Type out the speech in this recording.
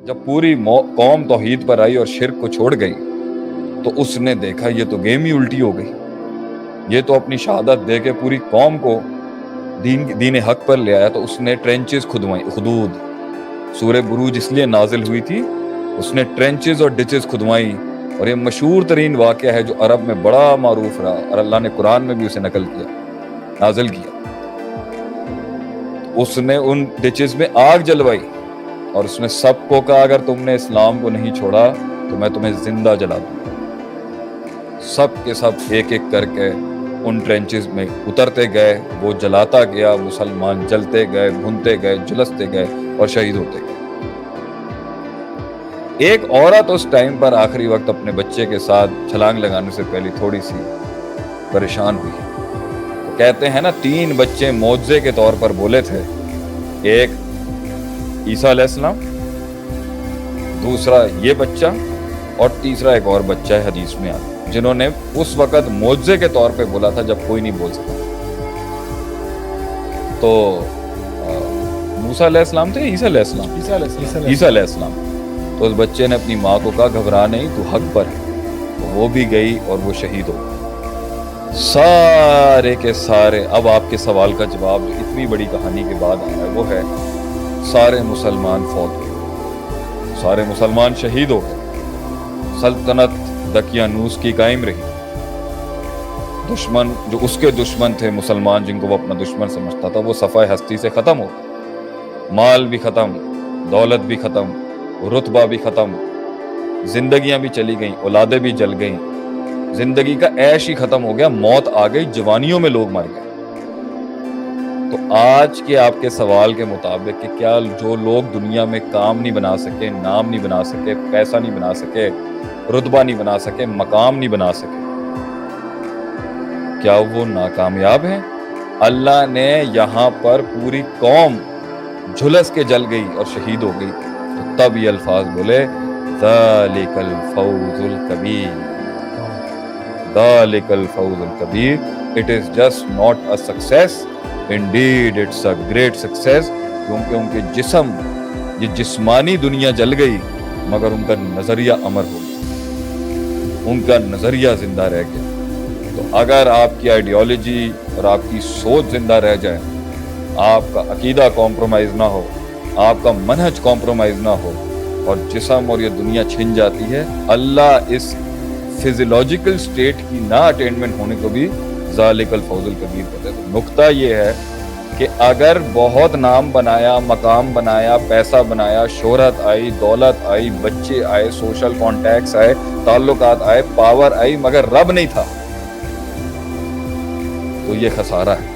جب پوری قوم توحید پر آئی اور شرک کو چھوڑ گئی تو اس نے دیکھا یہ تو گیم ہی الٹی ہو گئی، یہ تو اپنی شہادت دے کے پوری قوم کو دین حق پر لے آیا۔ تو اس نے ٹرینچز کھدوائی، حدود، سورہ بروج اس لیے نازل ہوئی تھی، اس نے ٹرینچز اور ڈچز کھدوائی، اور یہ مشہور ترین واقعہ ہے جو عرب میں بڑا معروف رہا، اور اللہ نے قرآن میں بھی اسے نازل کیا۔ اس نے ان ڈچز میں آگ جلوائی اور اس نے سب کو کہا اگر تم نے اسلام کو نہیں چھوڑا تو میں تمہیں زندہ جلا دوں گا۔ سب کے سب ایک ایک کر کے ان ٹرینچز میں اترتے گئے، وہ جلاتا گیا، مسلمان جلتے گئے، بھنتے گئے، جلستے گئے اور شہید ہوتے گئے۔ ایک عورت اس ٹائم پر آخری وقت اپنے بچے کے ساتھ چھلانگ لگانے سے پہلے تھوڑی سی پریشان ہوئی۔ تو کہتے ہیں نا 3 بچے معجزے کے طور پر بولے تھے، ایک عیسیٰ علیہ السلام، دوسرا یہ بچہ، اور تیسرا ایک اور بچہ ہے حدیث میں آتا، جنہوں نے اس وقت معجزے کے طور پہ بولا تھا جب کوئی نہیں بول سکتا۔ تو موسیٰ علیہ السلام تھے، عیسیٰ علیہ السلام، عیسیٰ علیہ السلام۔ تو اس بچے نے اپنی ماں کو کہا گھبرا نہیں، تو حق پر ہے۔ تو وہ بھی گئی اور وہ شہید ہو گئی۔ سارے کے سارے، اب آپ کے سوال کا جواب جو اتنی بڑی کہانی کے بعد آیا ہے وہ ہے سارے مسلمان فوت ہوئے، سارے مسلمان شہید ہو گئے، سلطنت دقیانوس کی قائم رہی۔ دشمن جو اس کے دشمن تھے مسلمان، جن کو وہ اپنا دشمن سمجھتا تھا، وہ صفحہ ہستی سے ختم ہو گئے، مال بھی ختم، دولت بھی ختم، رتبہ بھی ختم، زندگیاں بھی چلی گئیں، اولادیں بھی جل گئیں، زندگی کا عیش ہی ختم ہو گیا، موت آ گئی، جوانیوں میں لوگ مر گئے۔ تو آج کے آپ کے سوال کے مطابق کہ کیا جو لوگ دنیا میں کام نہیں بنا سکے، نام نہیں بنا سکے، پیسہ نہیں بنا سکے، رتبہ نہیں بنا سکے، مقام نہیں بنا سکے، کیا وہ ناکامیاب ہیں؟ اللہ نے یہاں پر پوری قوم جھلس کے جل گئی اور شہید ہو گئی، تو تب یہ الفاظ بولے ذالک الفوز الکبیر، ذالک الفوز الکبیر، it is just not a success, indeed it's a great success، کیونکہ ان کے جسم، یہ جسمانی دنیا جل گئی مگر ان کا نظریہ امر ہو گیا، ان کا نظریہ زندہ رہ گیا۔ تو اگر آپ کی آئیڈیالوجی اور آپ کی سوچ زندہ رہ جائے، آپ کا عقیدہ کمپرومائز نہ ہو، آپ کا منہج کمپرومائز نہ ہو، اور جسم اور یہ دنیا چھن جاتی ہے، اللہ اس فزیولوجیکل سٹیٹ کی نہ اٹینمنٹ ہونے کو بھی ذالک الفوز الکبیر کہتے ہیں۔ تو نقطہ یہ ہے کہ اگر بہت نام بنایا، مقام بنایا، پیسہ بنایا، شہرت آئی، دولت آئی، بچے آئے، سوشل کانٹیکٹس آئے، تعلقات آئے، پاور آئی، مگر رب نہیں تھا، تو یہ خسارہ ہے۔